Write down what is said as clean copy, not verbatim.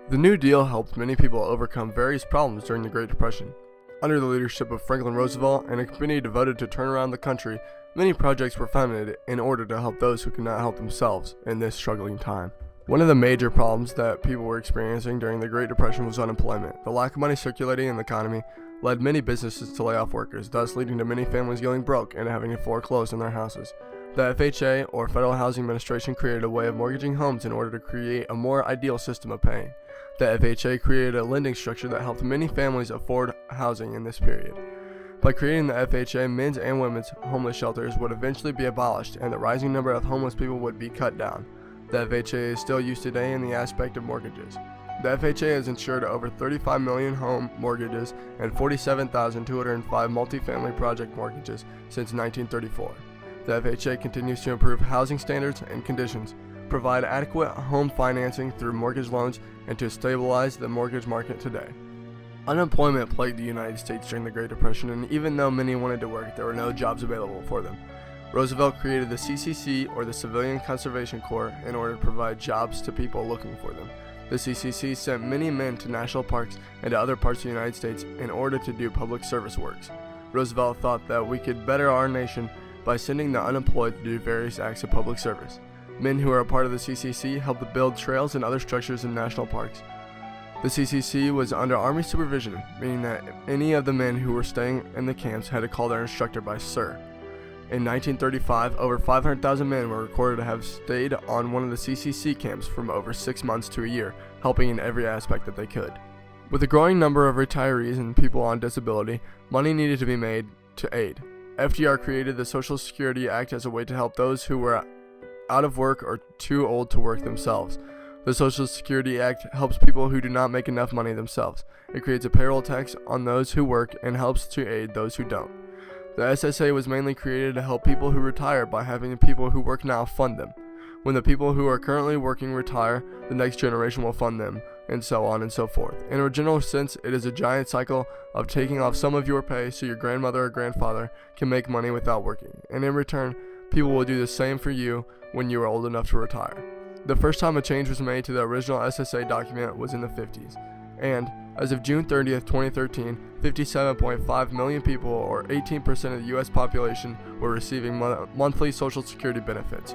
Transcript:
The New Deal helped many people overcome various problems during the Great Depression. Under the leadership of Franklin Roosevelt and a committee devoted to turn around the country, many projects were funded in order to help those who could not help themselves in this struggling time. One of the major problems that people were experiencing during the Great Depression was unemployment. The lack of money circulating in the economy led many businesses to lay off workers, thus leading to many families going broke and having to foreclose on their houses. The FHA, or Federal Housing Administration, created a way of mortgaging homes in order to create a more ideal system of paying. The FHA created a lending structure that helped many families afford housing in this period. By creating the FHA, men's and women's homeless shelters would eventually be abolished and the rising number of homeless people would be cut down. The FHA is still used today in the aspect of mortgages. The FHA has insured over 35 million home mortgages and 47,205 multifamily project mortgages since 1934. The FHA continues to improve housing standards and conditions, provide adequate home financing through mortgage loans, and to stabilize the mortgage market today. Unemployment plagued the United States during the Great Depression, and even though many wanted to work, there were no jobs available for them. Roosevelt created the CCC, or the Civilian Conservation Corps, in order to provide jobs to people looking for them. The CCC sent many men to national parks and to other parts of the United States in order to do public service works. Roosevelt thought that we could better our nation by sending the unemployed to do various acts of public service. Men who are a part of the CCC helped to build trails and other structures in national parks. The CCC was under Army supervision, meaning that any of the men who were staying in the camps had to call their instructor by sir. In 1935, over 500,000 men were recorded to have stayed on one of the CCC camps from over 6 months to a year, helping in every aspect that they could. With a growing number of retirees and people on disability, money needed to be made to aid. FDR created the Social Security Act as a way to help those who were out of work or too old to work themselves. The Social Security Act helps people who do not make enough money themselves. It creates a payroll tax on those who work and helps to aid those who don't. The SSA was mainly created to help people who retire by having the people who work now fund them. When the people who are currently working retire, the next generation will fund them, and so on and so forth. In a general sense, it is a giant cycle of taking off some of your pay so your grandmother or grandfather can make money without working, and in return, people will do the same for you when you are old enough to retire. The first time a change was made to the original SSA document was in the 50s, and as of June 30th, 2013, 57.5 million people, or 18% of the U.S. population, were receiving monthly Social Security benefits.